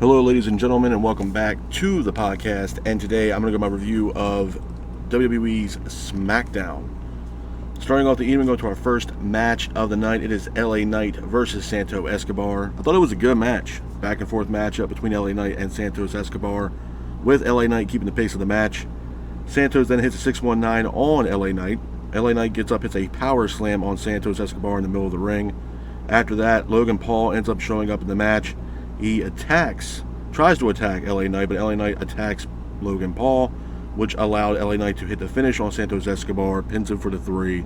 Hello, ladies and gentlemen, and welcome back to the podcast. And today I'm going to go my review of WWE's Smackdown. Starting off the evening, go to our first match of the night. It is LA Knight versus Santos Escobar. I thought it was a good match. Back and forth matchup between LA Knight and Santos Escobar, with LA Knight keeping the pace of the match. Santos then hits a 619 on LA Knight. LA Knight gets up, hits a power slam on Santos Escobar in the middle of the ring. After that, Logan Paul ends up showing up in the match. He tries to attack LA Knight, but LA Knight attacks Logan Paul, which allowed LA Knight to hit the finish on Santos Escobar, pins him for the 3,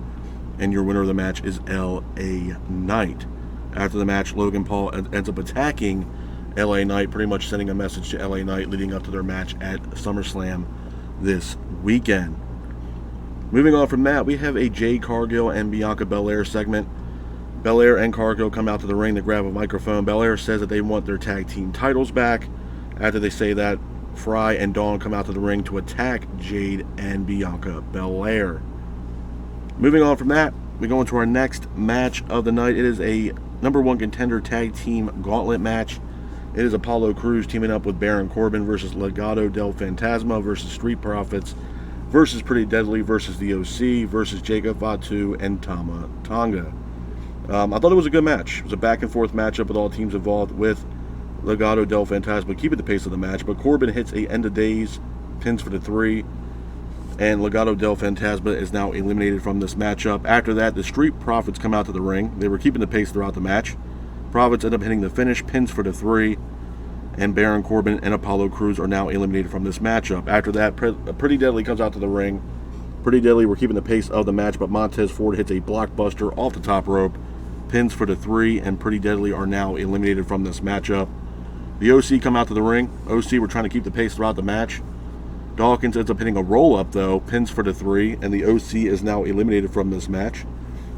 and your winner of the match is LA Knight. After the match, Logan Paul ends up attacking LA Knight, pretty much sending a message to LA Knight leading up to their match at SummerSlam this weekend. Moving on from that, we have a Jade Cargill and Bianca Belair segment. Belair and Cargill come out to the ring to grab a microphone. Belair says that they want their tag team titles back. After they say that, Fry and Dawn come out to the ring to attack Jade and Bianca Belair. Moving on from that, we go into our next match of the night. It is a number 1 contender tag team gauntlet match. It is Apollo Crews teaming up with Baron Corbin versus Legado del Fantasma versus Street Profits versus Pretty Deadly versus the OC versus Jacob Fatu and Tama Tonga. I thought it was a good match. It was a back and forth matchup with all teams involved, with Legado del Fantasma keeping the pace of the match, but Corbin hits a end of days, pins for the 3, and Legado del Fantasma is now eliminated from this matchup. After that, the Street Profits come out to the ring. They were keeping the pace throughout the match. Profits end up hitting the finish, pins for the 3, and Baron Corbin and Apollo Crews are now eliminated from this matchup. After that, Pretty Deadly comes out to the ring. Pretty Deadly were keeping the pace of the match, but Montez Ford hits a blockbuster off the top rope, pins for the 3, and Pretty Deadly are now eliminated from this matchup. The OC come out to the ring. OC were trying to keep the pace throughout the match. Dawkins ends up hitting a roll-up, though, pins for the 3, and the OC is now eliminated from this match.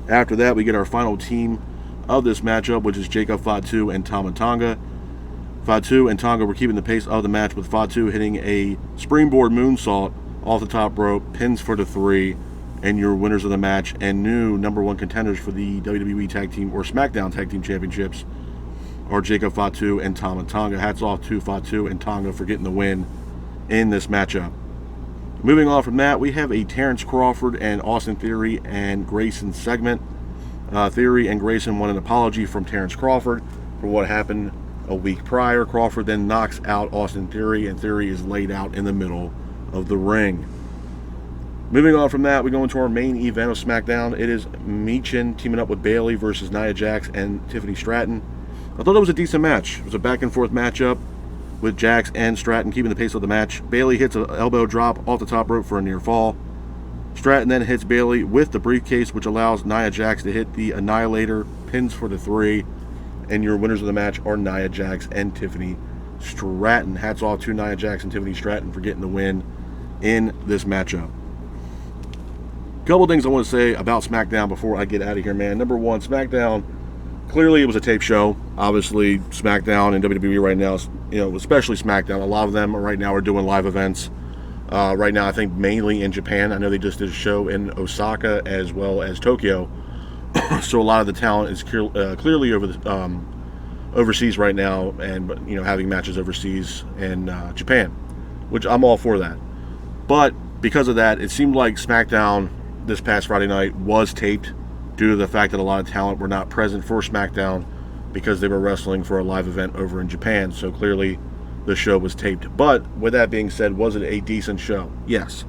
After that, we get our final team of this matchup, which is Jacob Fatu and Tama Tonga. Fatu and Tonga were keeping the pace of the match, with Fatu hitting a springboard moonsault off the top rope, pins for the 3, and your winners of the match and new number 1 contenders for the WWE Tag Team or SmackDown Tag Team Championships are Jacob Fatu and Tama Tonga. Hats off to Fatu and Tonga for getting the win in this matchup. Moving on from that, we have a Terrence Crawford and Austin Theory and Grayson segment. Theory and Grayson want an apology from Terrence Crawford for what happened a week prior. Crawford then knocks out Austin Theory, and Theory is laid out in the middle of the ring. Moving on from that, we go into our main event of SmackDown. It is Michin teaming up with Bayley versus Nia Jax and Tiffany Stratton. I thought it was a decent match. It was a back and forth matchup with Jax and Stratton keeping the pace of the match. Bayley hits an elbow drop off the top rope for a near fall. Stratton then hits Bayley with the briefcase, which allows Nia Jax to hit the Annihilator, pins for the 3, and your winners of the match are Nia Jax and Tiffany Stratton. Hats off to Nia Jax and Tiffany Stratton for getting the win in this matchup. Couple things I want to say about SmackDown before I get out of here, man. Number 1, SmackDown, clearly it was a tape show. Obviously, SmackDown and WWE right now, especially SmackDown, a lot of them right now are doing live events. Right now, I think mainly in Japan. I know they just did a show in Osaka as well as Tokyo. So a lot of the talent is clearly overseas right now, and having matches overseas in Japan, which I'm all for that. But because of that, it seemed like SmackDown this past Friday night was taped due to the fact that a lot of talent were not present for SmackDown because they were wrestling for a live event over in Japan. So clearly the show was taped. But with that being said, was it a decent show? Yes.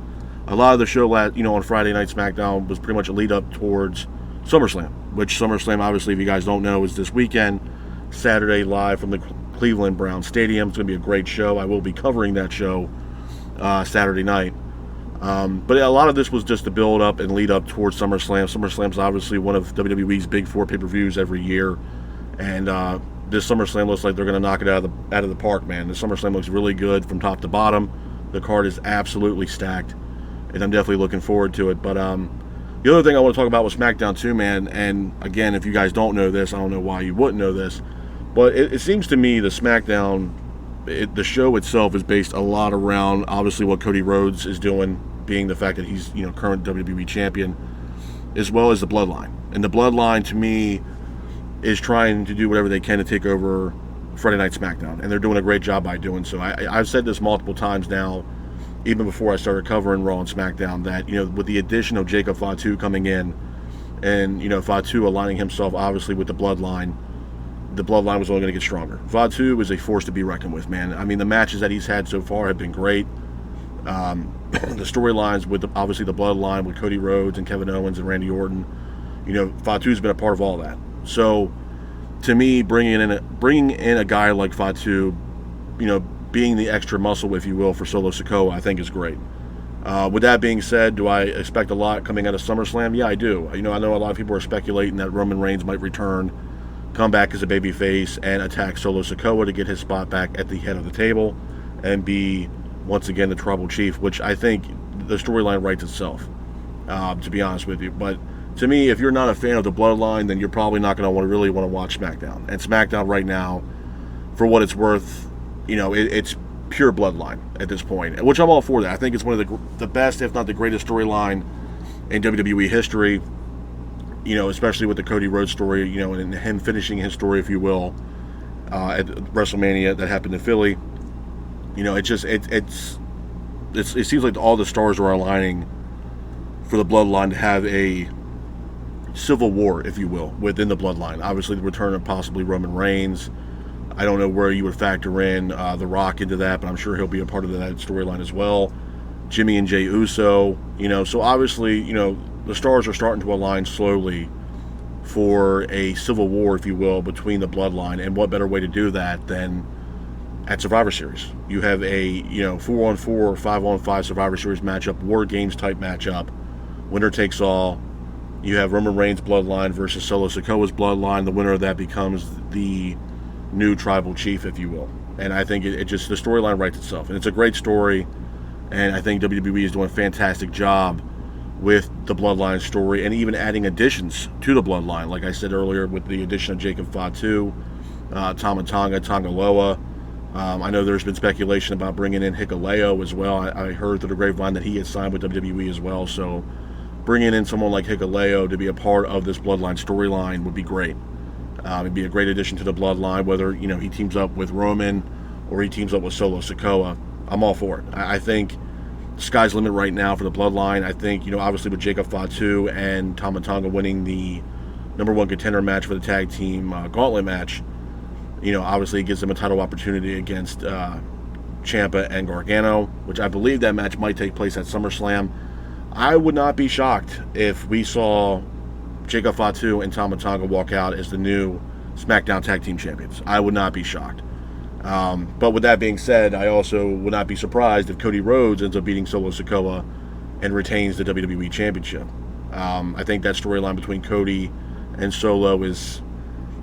A lot of the show on Friday night SmackDown was pretty much a lead up towards SummerSlam, which SummerSlam, obviously, if you guys don't know, is this weekend, Saturday, live from the Cleveland Browns Stadium. It's going to be a great show. I will be covering that show Saturday night. But a lot of this was just to build up and lead up towards SummerSlam. SummerSlam's obviously one of WWE's big 4 pay-per-views every year, and this SummerSlam looks like they're going to knock it out of the park, man. This SummerSlam looks really good from top to bottom. The card is absolutely stacked, and I'm definitely looking forward to it. But the other thing I want to talk about was SmackDown too, man. And again, if you guys don't know this, I don't know why you wouldn't know this, but it seems to me the SmackDown, the show itself is based a lot around obviously what Cody Rhodes is doing, being the fact that he's current WWE champion, as well as the Bloodline. And the Bloodline to me is trying to do whatever they can to take over Friday Night Smackdown, and they're doing a great job by doing so. I've said this multiple times now, even before I started covering Raw and SmackDown, that, you know, with the addition of Jacob Fatu coming in, and, you know, Fatu aligning himself obviously with the Bloodline was only going to get stronger. Fatu is a force to be reckoned with, man. I mean, the matches that he's had so far have been great. The storylines with obviously the Bloodline with Cody Rhodes and Kevin Owens and Randy Orton, you know, Fatu's been a part of all that. So, to me, bringing in a guy like Fatu, you know, being the extra muscle, if you will, for Solo Sikoa, I think is great. With that being said, do I expect a lot coming out of SummerSlam? Yeah, I do. You know, I know a lot of people are speculating that Roman Reigns might return, come back as a babyface, and attack Solo Sikoa to get his spot back at the head of the table and be, once again, the tribal chief, which I think the storyline writes itself, to be honest with you. But to me, if you're not a fan of the Bloodline, then you're probably not going to really want to watch SmackDown. And SmackDown right now, for what it's worth, you know, it's pure Bloodline at this point, which I'm all for that. I think it's one of the best, if not the greatest storyline in WWE history, you know, especially with the Cody Rhodes story, you know, and him finishing his story, if you will, at WrestleMania that happened in Philly. You know, it seems like all the stars are aligning for the Bloodline to have a civil war, if you will, within the Bloodline. Obviously, the return of possibly Roman Reigns. I don't know where you would factor in The Rock into that, but I'm sure he'll be a part of that storyline as well. Jimmy and Jey Uso, you know, so obviously, you know, the stars are starting to align slowly for a civil war, if you will, between the Bloodline. And what better way to do that than at Survivor Series? You have a, you know, 4-on-4 or 5-on-5 Survivor Series matchup, War Games type matchup, winner takes all. You have Roman Reigns' Bloodline versus Solo Sikoa's Bloodline. The winner of that becomes the new tribal chief, if you will. And I think it just, the storyline writes itself. And it's a great story. And I think WWE is doing a fantastic job with the Bloodline story, and even adding additions to the Bloodline. Like I said earlier, with the addition of Jacob Fatu, Tama Tonga Loa. I know there's been speculation about bringing in Hikuleo as well. I heard through the grapevine that he had signed with WWE as well. So bringing in someone like Hikuleo to be a part of this Bloodline storyline would be great. It'd be a great addition to the Bloodline, whether, you know, he teams up with Roman or he teams up with Solo Sikoa. I'm all for it. I think the sky's the limit right now for the Bloodline. I think, you know, obviously with Jacob Fatu and Tama Tonga winning the #1 contender match for the tag team gauntlet match, you know, obviously it gives them a title opportunity against Ciampa and Gargano, which I believe that match might take place at SummerSlam. I would not be shocked if we saw Jacob Fatu and Tama Tonga walk out as the new SmackDown Tag Team Champions. I would not be shocked. But with that being said, I also would not be surprised if Cody Rhodes ends up beating Solo Sikoa and retains the WWE Championship. I think that storyline between Cody and Solo is,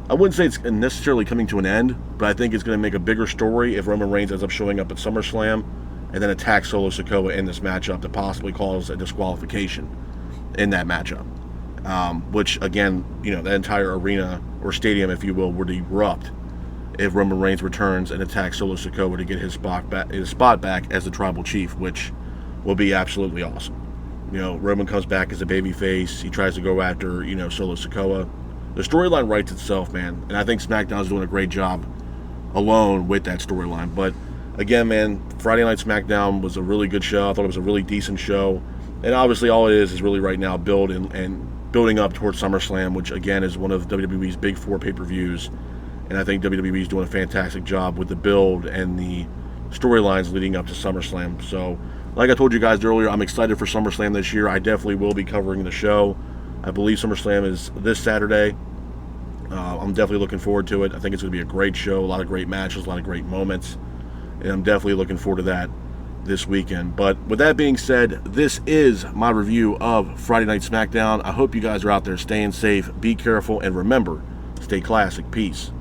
I wouldn't say it's necessarily coming to an end, but I think it's going to make a bigger story if Roman Reigns ends up showing up at SummerSlam and then attacks Solo Sikoa in this matchup to possibly cause a disqualification in that matchup. Which, again, you know, the entire arena or stadium, if you will, would erupt if Roman Reigns returns and attacks Solo Sikoa to get his spot back as the tribal chief, which will be absolutely awesome. You know, Roman comes back as a babyface. He tries to go after, you know, Solo Sikoa. The storyline writes itself, man, and I think SmackDown is doing a great job alone with that storyline. But again, man, Friday Night SmackDown was a really good show. I thought it was a really decent show, and obviously all it is really right now building up towards SummerSlam, which again is one of WWE's big 4 pay-per-views. And I think WWE is doing a fantastic job with the build and the storylines leading up to SummerSlam. So, like I told you guys earlier, I'm excited for SummerSlam this year. I definitely will be covering the show. I believe SummerSlam is this Saturday. I'm definitely looking forward to it. I think it's going to be a great show, a lot of great matches, a lot of great moments. And I'm definitely looking forward to that this weekend. But with that being said, this is my review of Friday Night SmackDown. I hope you guys are out there staying safe, be careful, and remember, stay classic. Peace.